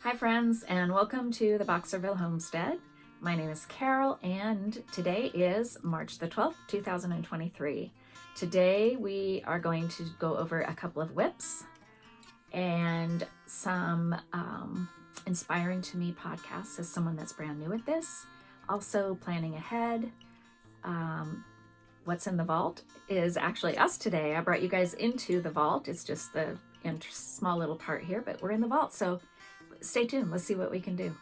Hi friends, and welcome to the Boxerville Homestead. My name is Carol, and today is March the 12th, 2023. Today we are going to go over a couple of WIPS and some inspiring to me podcasts as someone that's brand new at this. Also planning ahead. What's in the vault is actually us today. I brought you guys into the vault. It's just the small little part here, but we're in the vault, so stay tuned. Let's see what we can do.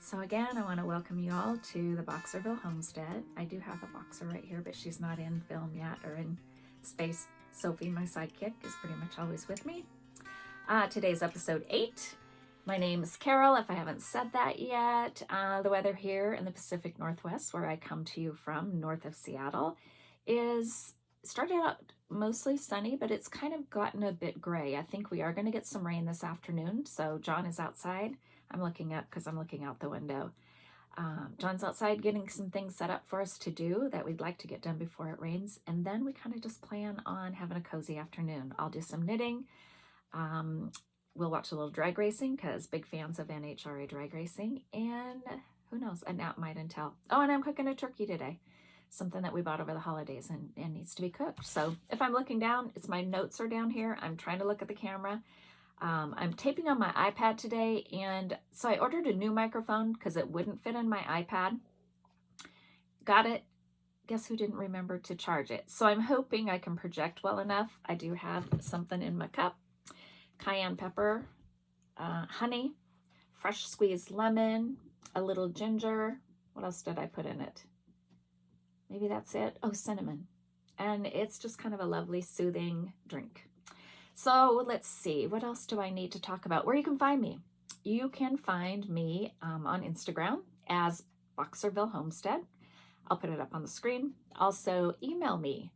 So again, I want to welcome you all to the Boxerville Homestead. I do have a boxer right here, but she's not in film yet or in space. Sophie, my sidekick, is pretty much always with me. Today's episode 8. My name is Carol, if I haven't said that yet. The weather here in the Pacific Northwest, where I come to you from, north of Seattle, is started out mostly sunny, but it's kind of gotten a bit gray. I think we are going to get some rain this afternoon. So John is outside. I'm looking up because I'm looking out the window. John's outside getting some things set up for us to do that we'd like to get done before it rains. And then we kind of just plan on having a cozy afternoon. I'll do some knitting. We'll watch a little drag racing because big fans of NHRA drag racing. And who knows, a nap might entail. Oh, and I'm cooking a turkey today. Something that we bought over the holidays and needs to be cooked. So if I'm looking down, it's my notes are down here. I'm trying to look at the camera. I'm taping on my iPad today, and so I ordered a new microphone because it wouldn't fit in my iPad. Got it. Guess who didn't remember to charge it? So I'm hoping I can project well enough. I do have something in my cup. Cayenne pepper, honey, fresh squeezed lemon, a little ginger. What else did I put in it? Maybe that's it. Oh, cinnamon. And it's just kind of a lovely, soothing drink. So let's see, what else do I need to talk about? Where you can find me. You can find me on Instagram as Boxerville Homestead. I'll put it up on the screen. Also email me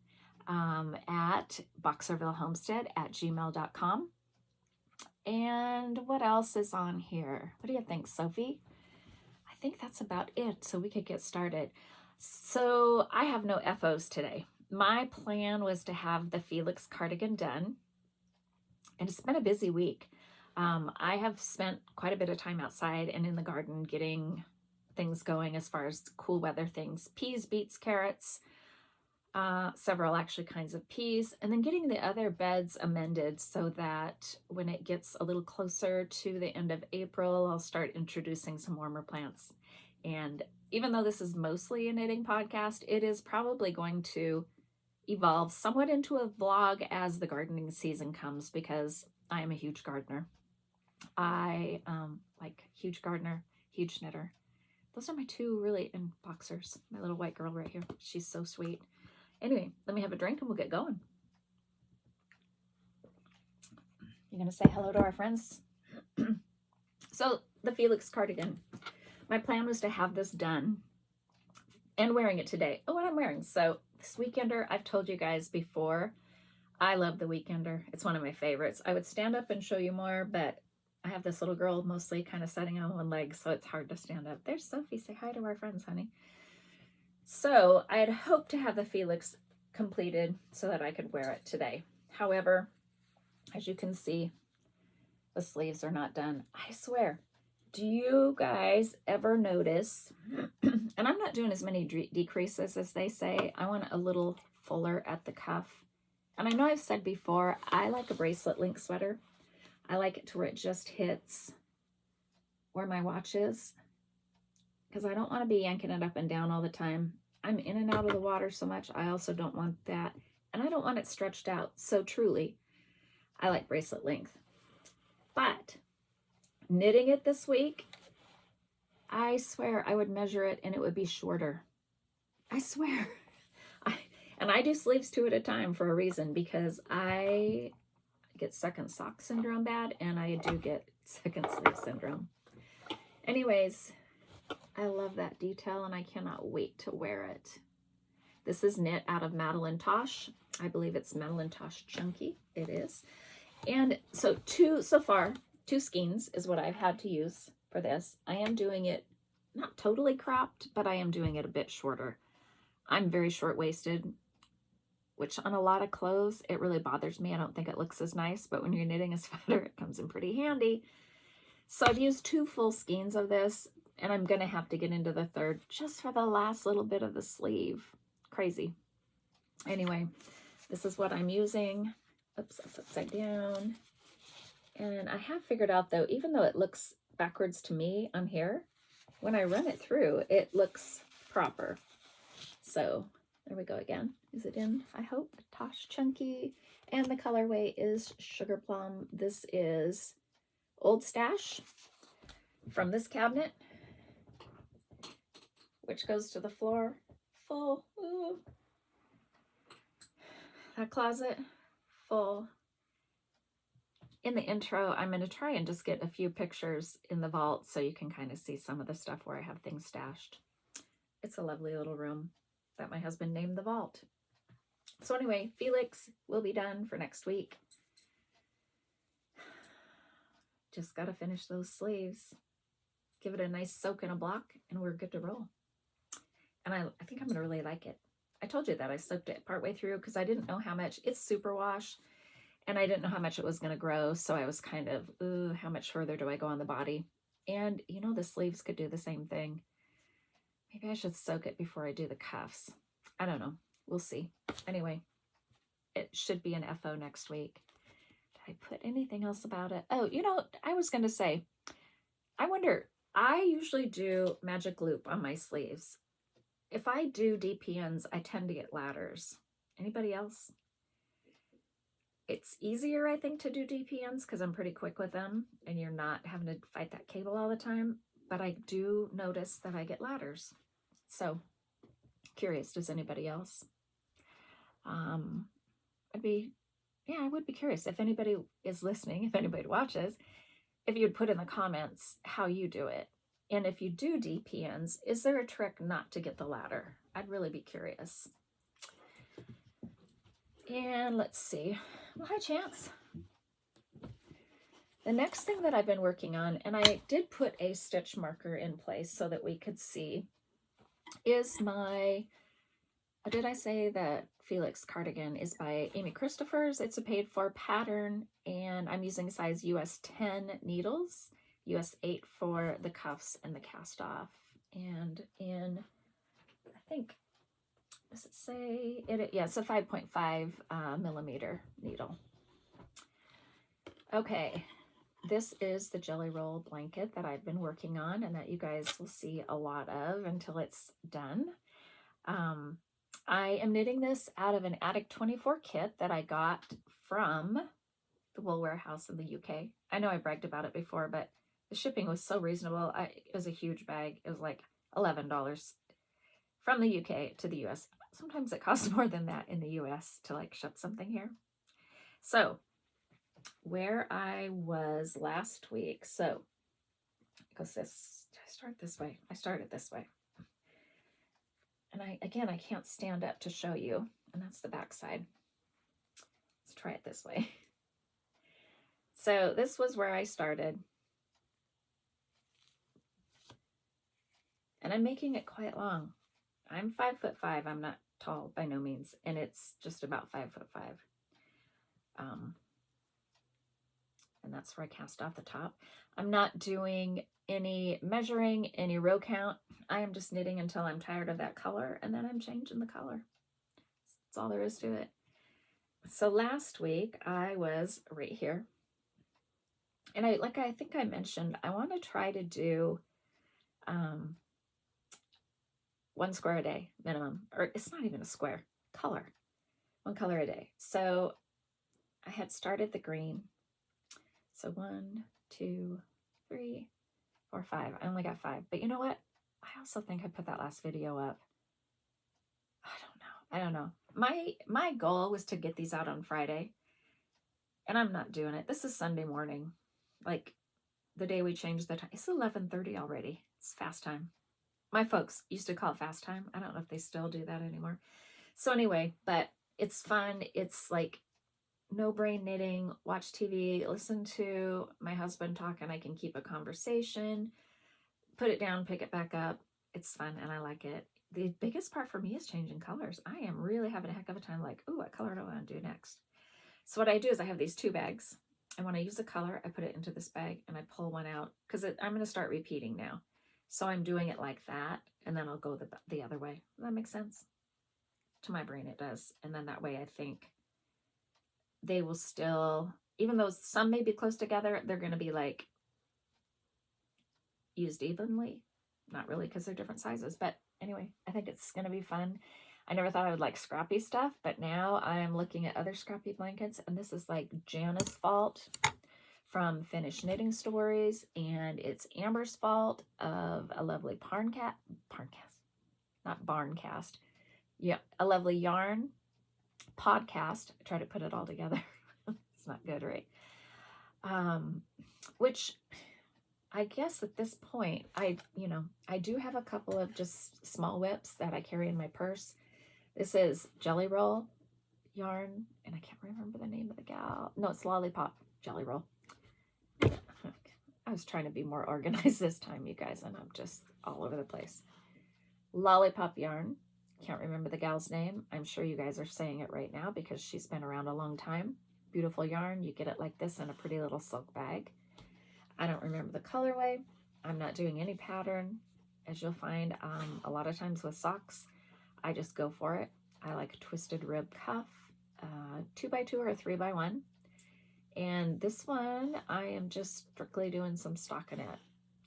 at boxervillehomestead@gmail.com. And what else is on here? What do you think, Sophie? I think that's about it, so we could get started. So I have no FOs today. My plan was to have the Felix cardigan done. And it's been a busy week. I have spent quite a bit of time outside and in the garden getting things going as far as cool weather things. Peas, beets, carrots, several actually kinds of peas, and then getting the other beds amended so that when it gets a little closer to the end of April, I'll start introducing some warmer plants. And even though this is mostly a knitting podcast, it is probably going to evolve somewhat into a vlog as the gardening season comes because I am a huge gardener. I like huge gardener, huge knitter. Those are my two really in boxers. My little white girl right here. She's so sweet. Anyway, let me have a drink and we'll get going. You're going to say hello to our friends? So the Felix cardigan. My plan was to have this done and wearing it today. Oh, what I'm wearing. So this weekender, I've told you guys before, I love the Weekender. It's one of my favorites. I would stand up and show you more, but I have this little girl mostly kind of sitting on one leg, so it's hard to stand up. There's Sophie. Say hi to our friends, honey. So I had hoped to have the Felix completed so that I could wear it today. However, as you can see, the sleeves are not done. I swear. Do you guys ever notice, and I'm not doing as many decreases as they say, I want a little fuller at the cuff. And I know I've said before, I like a bracelet link sweater. I like it to where it just hits where my watch is, because I don't want to be yanking it up and down all the time. I'm in and out of the water so much. I also don't want that. And I don't want it stretched out. So truly, I like bracelet length. But knitting it this week, I swear I would measure it and it would be shorter. I swear. And I do sleeves 2 at a time for a reason, because I get second sock syndrome bad, and I do get second sleeve syndrome. Anyways, I love that detail and I cannot wait to wear it. This is knit out of Madeline Tosh. I believe it's Madeline Tosh Chunky. It is. And so so far, 2 skeins is what I've had to use for this. I am doing it not totally cropped, but I am doing it a bit shorter. I'm very short-waisted, which on a lot of clothes, it really bothers me. I don't think it looks as nice, but when you're knitting a sweater, it comes in pretty handy. So I've used 2 full skeins of this, and I'm going to have to get into the 3rd just for the last little bit of the sleeve. Crazy. Anyway, this is what I'm using. Oops, that's upside down. And I have figured out, though, even though it looks backwards to me on here, when I run it through, it looks proper. So there we go again. Is it in? I hope. Tosh Chunky. And the colorway is Sugar Plum. This is Old Stash from this cabinet, which goes to the floor. Full. Ooh. That closet full. In the intro, I'm going to try and just get a few pictures in the vault so you can kind of see some of the stuff where I have things stashed. It's a lovely little room that my husband named the vault. So anyway, Felix will be done for next week. Just got to finish those sleeves. Give it a nice soak in a block and we're good to roll. And I think I'm going to really like it. I told you that I soaked it partway through because I didn't know how much. It's superwash. And I didn't know how much it was going to grow, so I was kind of, ooh, how much further do I go on the body? And, you know, the sleeves could do the same thing. Maybe I should soak it before I do the cuffs. I don't know. We'll see. Anyway, it should be an FO next week. Did I put anything else about it? Oh, you know, I was going to say, I wonder, I usually do magic loop on my sleeves. If I do DPNs, I tend to get ladders. Anybody else? It's easier, I think, to do DPNs because I'm pretty quick with them and you're not having to fight that cable all the time. But I do notice that I get ladders. So, curious, does anybody else? I would be curious if anybody is listening, if anybody watches, if you'd put in the comments how you do it. And if you do DPNs, is there a trick not to get the ladder? I'd really be curious. And let's see. Well, hi, Chance. The next thing that I've been working on, and I did put a stitch marker in place so that we could see, is my, did I say that Felix cardigan is by Amy Christopher's? It's a paid for pattern, and I'm using size US 10 needles, US 8 for the cuffs and the cast off. And in, I think, does it say it? Yeah, it's a 5.5 millimeter needle. Okay, this is the jelly roll blanket that I've been working on and that you guys will see a lot of until it's done. I am knitting this out of an Attic 24 kit that I got from the Wool Warehouse in the UK. I know I bragged about it before, but the shipping was so reasonable. It was a huge bag. It was like $11 from the UK to the US. Sometimes it costs more than that in the US to like ship something here. So where I was last week, so it goes this, I start this way. I started this way. And I can't stand up to show you, and that's the back side. Let's try it this way. So this was where I started. And I'm making it quite long. I'm 5'5". I'm not tall by no means. And it's just about 5'5". And that's where I cast off the top. I'm not doing any measuring, any row count. I am just knitting until I'm tired of that color, and then I'm changing the color. That's all there is to it. So last week I was right here, and I think I mentioned, I want to try to do 1 square a day minimum, or it's not even a square, color, 1 color a day. So I had started the green. So 1, 2, 3, 4, 5. I only got 5, but you know what? I also think I put that last video up. I don't know. My goal was to get these out on Friday, and I'm not doing it. This is Sunday morning, like the day we changed the time. It's 11:30 already. It's fast time. My folks used to call it fast time. I don't know if they still do that anymore. So anyway, but it's fun. It's like no brain knitting, watch TV, listen to my husband talk, and I can keep a conversation, put it down, pick it back up. It's fun, and I like it. The biggest part for me is changing colors. I am really having a heck of a time, like, ooh, what color do I want to do next? So what I do is I have these 2 bags, and when I use a color, I put it into this bag, and I pull one out, because I'm going to start repeating now. So I'm doing it like that, and then I'll go the other way. Does that make sense? To my brain, it does. And then that way, I think they will still, even though some may be close together, they're going to be like used evenly. Not really, because they're different sizes. But anyway, I think it's going to be fun. I never thought I would like scrappy stuff, but now I'm looking at other scrappy blankets, and this is like Jana's Fault from Finished Knitting Stories, and it's Amber's Fault of a lovely barncast, not barncast. Yeah, a lovely yarn podcast. I try to put it all together. It's not good, right? Which I guess at this point, I do have a couple of just small WIPS that I carry in my purse. This is Jelly Roll yarn, and I can't remember the name of the gal. No, it's Lollipop Jelly Roll. I was trying to be more organized this time, you guys, and I'm just all over the place. Lollipop yarn. Can't remember the gal's name. I'm sure you guys are saying it right now because she's been around a long time. Beautiful yarn. You get it like this in a pretty little silk bag. I don't remember the colorway. I'm not doing any pattern. As you'll find a lot of times with socks, I just go for it. I like a twisted rib cuff, 2x2 or a 3x1. And this one, I am just strictly doing some stockinette.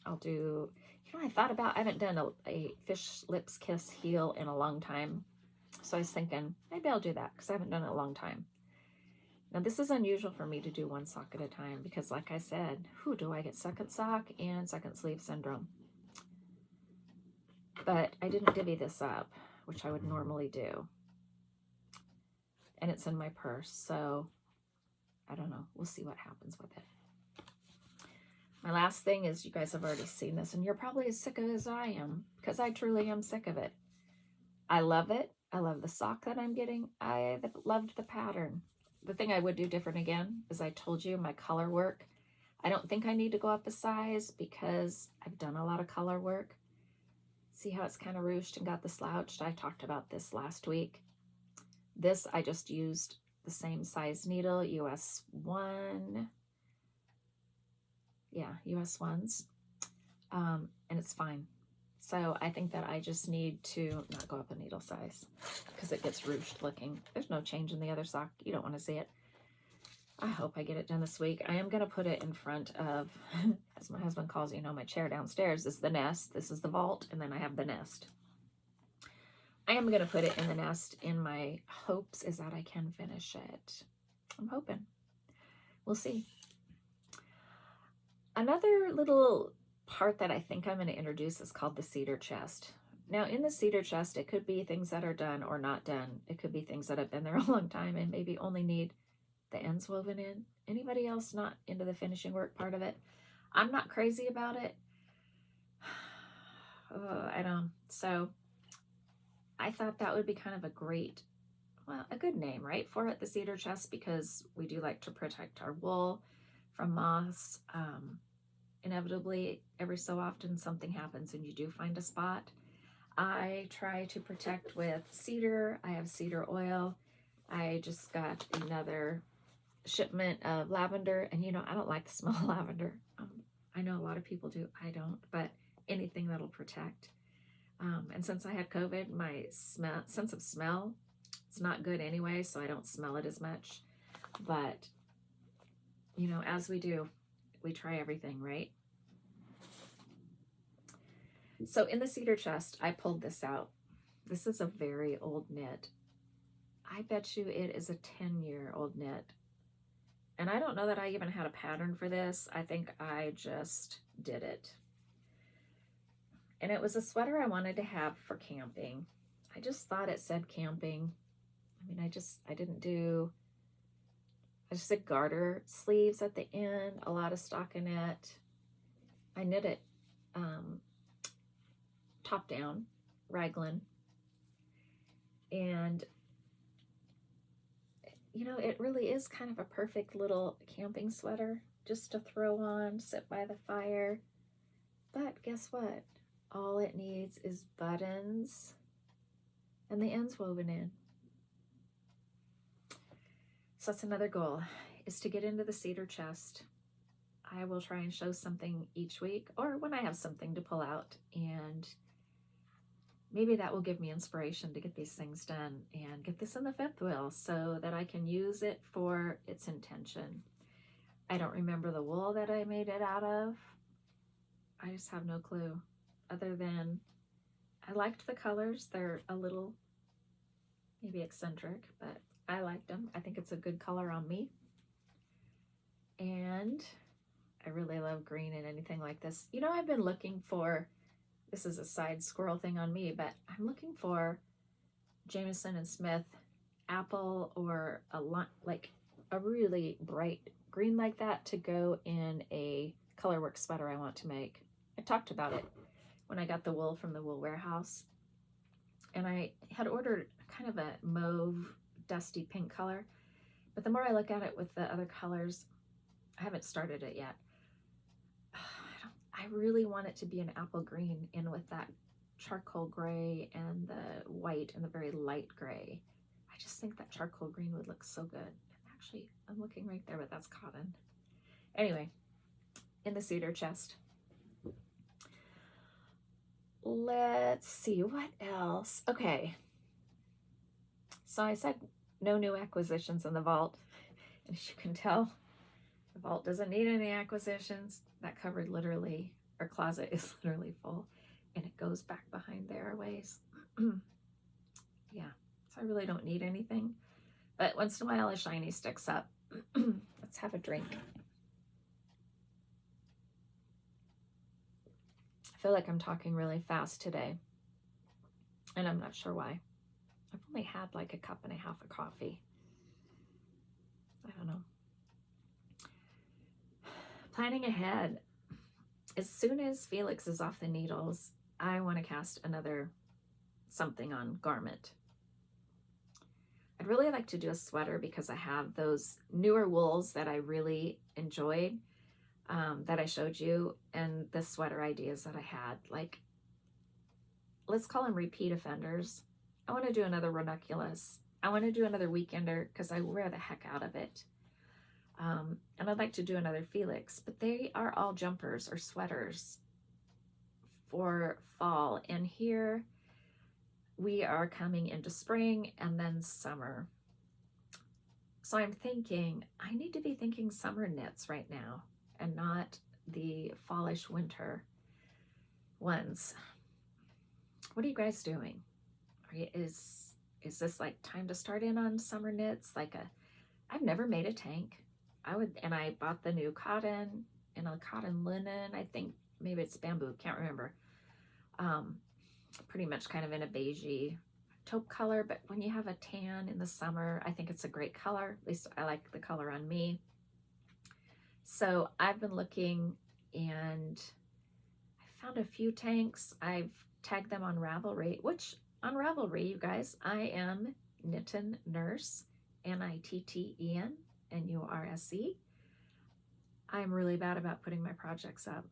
I'll do, I thought about, I haven't done a fish lips kiss heel in a long time. So I was thinking, maybe I'll do that because I haven't done it in a long time. Now this is unusual for me to do 1 sock at a time because like I said, do I get second sock and second sleeve syndrome? But I didn't divvy this up, which I would normally do. And it's in my purse, so I don't know. We'll see what happens with it. My last thing is, you guys have already seen this, and you're probably as sick of it as I am, because I truly am sick of it. I love it. I love the sock that I'm getting. I loved the pattern. The thing I would do different again is I told you my color work. I don't think I need to go up a size because I've done a lot of color work. See how it's kind of ruched and got the slouched? I talked about this last week. This, I just used the same size needle, US 1. Yeah, US 1s. And it's fine. So I think that I just need to not go up a needle size because it gets ruched looking. There's no change in the other sock. You don't want to see it. I hope I get it done this week. I am going to put it in front of, as my husband calls, my chair downstairs is the nest. This is the vault, and then I have the nest. I am going to put it in the nest in my hopes is that I can finish it. I'm hoping. We'll see. Another little part that I think I'm going to introduce is called the cedar chest. Now in the cedar chest, it could be things that are done or not done. It could be things that have been there a long time and maybe only need the ends woven in. Anybody else not into the finishing work part of it? I'm not crazy about it. I don't. So I thought that would be kind of a great well, a good name, right, for it, the cedar chest, because we do like to protect our wool from moths. Inevitably, every so often something happens and you do find a spot. I try to protect with cedar. I have cedar oil. I just got another shipment of lavender, and you know, I don't like the smell of lavender. I know a lot of people do. I don't, but anything that'll protect. And since I had COVID, my sense of smell, it's not good anyway, so I don't smell it as much. But, you know, as we do, we try everything, right? So in the cedar chest, I pulled this out. This is a very old knit. I bet you it is a 10-year-old knit. And I don't know that I even had a pattern for this. I think I just did it. And it was a sweater I wanted to have for camping. I just thought it said camping. I mean, I just did garter sleeves at the end, a lot of stockinette. I knit it top down, raglan. And you know, it really is kind of a perfect little camping sweater just to throw on, sit by the fire. But guess what? All it needs is buttons and the ends woven in. So that's another goal, is to get into the cedar chest. I will try and show something each week, or when I have something to pull out, and maybe that will give me inspiration to get these things done and get this in the fifth wheel so that I can use it for its intention. I don't remember the wool that I made it out of. I just have no clue, other than I liked the colors. They're a little maybe eccentric, but I liked them. I think it's a good color on me. And I really love green and anything like this. You know, I've been looking for, this is a side squirrel thing on me, but I'm looking for Jameson and Smith apple, or like a really bright green like that to go in a colorwork sweater I want to make. I talked about it when I got the wool from the wool warehouse, and I had ordered kind of a mauve dusty pink color, but the more I look at it with the other colors, I haven't started it yet. I really want it to be an apple green in with that charcoal gray and the white and the very light gray. I just think that charcoal green would look so good. Actually, I'm looking right there, but that's cotton. Anyway, in the cedar chest. Let's see, what else? Okay. So I said no new acquisitions in the vault. And as you can tell, the vault doesn't need any acquisitions. That cupboard literally, or closet, is literally full, and it goes back behind there a ways. Yeah, so I really don't need anything. But once in a while a shiny sticks up. Let's have a drink. I feel like I'm talking really fast today, and I'm not sure why. I've only had like a cup and a half of coffee. I don't know. Planning ahead. As soon as Felix is off the needles, I want to cast another something on garment. I'd really like to do a sweater because I have those newer wools that I really enjoyed, that I showed you, and the sweater ideas that I had. Like, let's call them repeat offenders. I want to do another ranunculus. I want to do another weekender because I wear the heck out of it. And I'd like to do another Felix, but they are all jumpers or sweaters for fall. And here we are coming into spring and then summer. So I'm thinking, I need to be thinking summer knits right now and not the fallish winter ones. What are you guys doing? Is this like time to start in on summer knits? I've never made a tank. I bought the new cotton and a cotton linen. I think maybe it's bamboo, can't remember. Pretty much kind of in a beigey taupe color, but when you have a tan in the summer, I think it's a great color. At least I like the color on me. So I've been looking, and I found a few tanks. I've tagged them on Ravelry, which on Ravelry, you guys, I am Knitten Nurse, NITTENNURSE. I'm really bad about putting my projects up.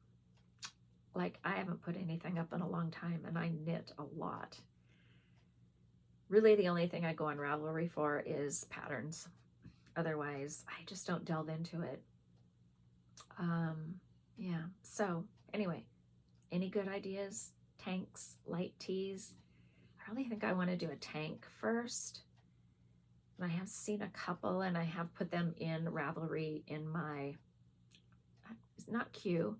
Like, I haven't put anything up in a long time, and I knit a lot. Really, the only thing I go on Ravelry for is patterns. Otherwise, I just don't delve into it. Yeah, so anyway, any good ideas? Tanks, light tees? I really think I want to do a tank first. And I have seen a couple, and I have put them in Ravelry in my, not queue,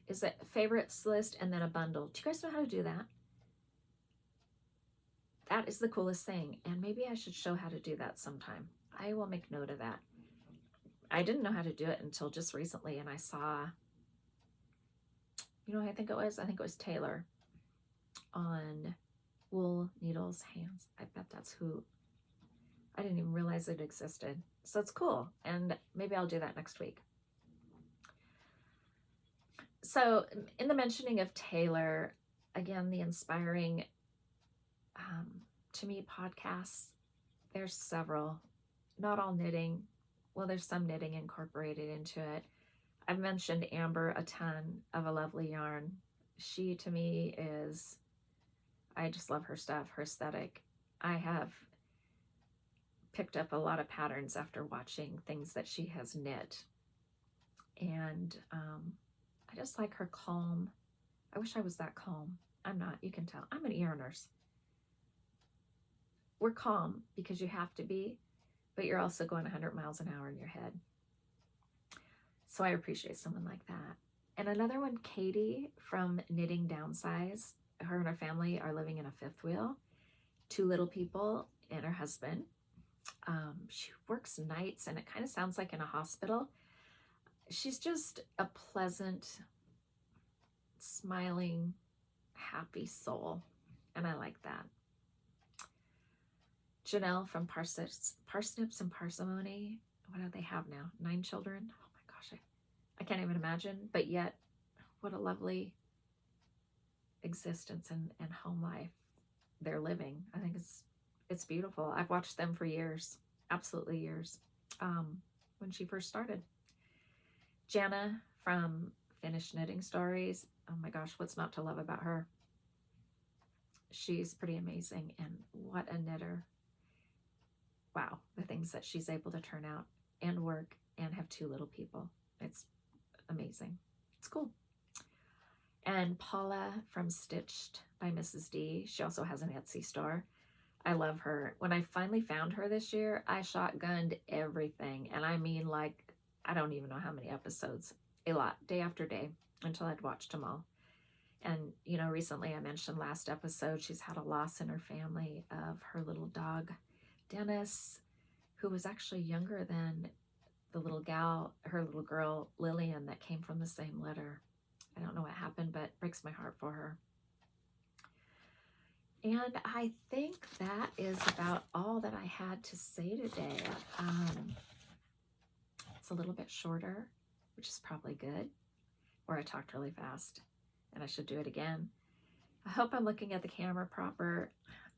is it favorites list and then a bundle. Do you guys know how to do that? That is the coolest thing, and maybe I should show how to do that sometime. I will make note of that. I didn't know how to do it until just recently, and I saw, you know, I think it was Taylor on Wool Needles Hands. I bet that's who. I didn't even realize it existed. So it's cool, and maybe I'll do that next week. So in the mentioning of Taylor, again, the inspiring to me podcasts, there's several, not all knitting. Well, there's some knitting incorporated into it. I've mentioned Amber a ton of A Lovely Yarn. She, to me, is, I just love her stuff, her aesthetic. I have picked up a lot of patterns after watching things that she has knit. And I just like her calm. I wish I was that calm. I'm not, you can tell. I'm an ER nurse. We're calm because you have to be, but you're also going 100 miles an hour in your head. So I appreciate someone like that. And another one, Katie from Knitting Downsize. Her and her family are living in a fifth wheel. 2 little people and her husband. She works nights, and it kind of sounds like in a hospital. She's just a pleasant, smiling, happy soul, and I like that. Janelle from Parsnips and Parsimony. What do they have now? 9 children? Oh my gosh, I can't even imagine, but yet what a lovely existence and home life they're living. I think it's beautiful. I've watched them for years, absolutely years, when she first started. Jana from Finished Knitting Stories. Oh my gosh, what's not to love about her? She's pretty amazing, and what a knitter. Wow, the things that she's able to turn out and work and have 2 little people. It's amazing. It's cool. And Paula from Stitched by Mrs. D. She also has an Etsy store. I love her. When I finally found her this year, I shotgunned everything. And I mean, like, I don't even know how many episodes. A lot, day after day, until I'd watched them all. And, you know, recently I mentioned last episode, she's had a loss in her family of her little dog, Dennis, who was actually younger than the little gal, her little girl, Lillian, that came from the same litter. I don't know what happened, but it breaks my heart for her. And I think that is about all that I had to say today. It's a little bit shorter, which is probably good, or I talked really fast, and I should do it again. I hope I'm looking at the camera proper.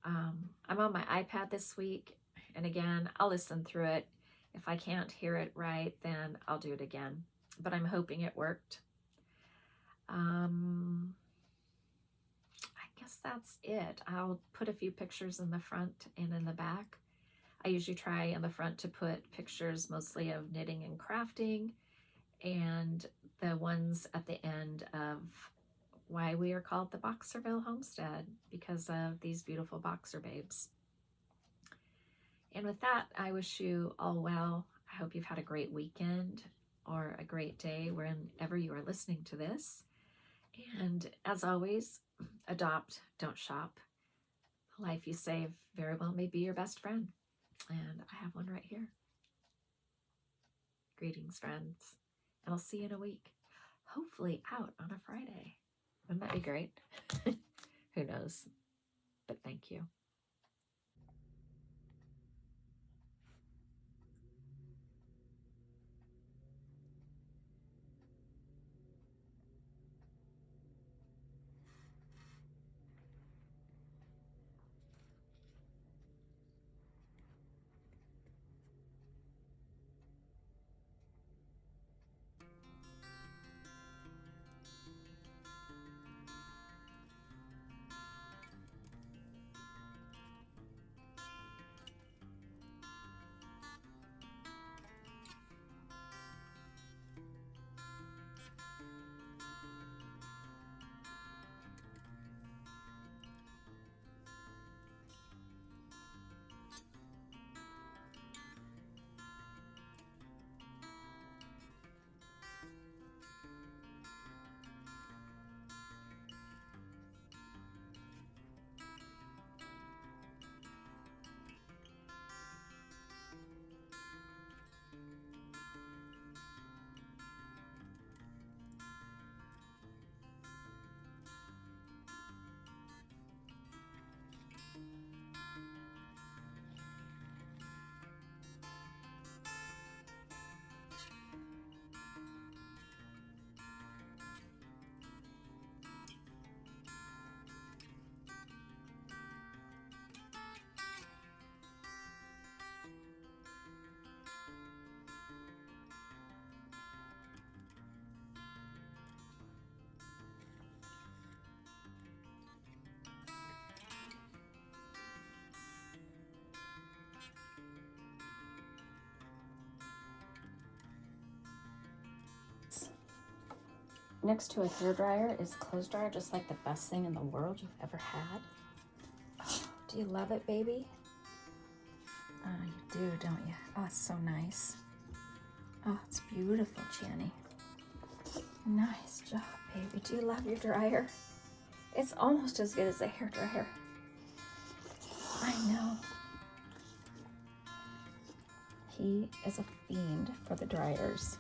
I'm on my iPad this week, and again, I'll listen through it. If I can't hear it right, then I'll do it again, but I'm hoping it worked. I guess that's it. I'll put a few pictures in the front and in the back. I usually try in the front to put pictures mostly of knitting and crafting, and the ones at the end of why we are called the Boxerville Homestead, because of these beautiful boxer babes. And with that, I wish you all well. I hope you've had a great weekend or a great day wherever you are listening to this. And as always, adopt, don't shop. The life you save very well may be your best friend. And I have one right here. Greetings, friends. And I'll see you in a week. Hopefully out on a Friday. Wouldn't that be great? Who knows? But thank you. next to a hair dryer is clothes dryer, just like the best thing in the world you've ever had. Oh, do you love it, baby? Oh, you do, don't you? Oh, it's so nice. Oh, it's beautiful, Jenny. Nice job, baby. Do you love your dryer? It's almost as good as a hair dryer. I know. He is a fiend for the dryers.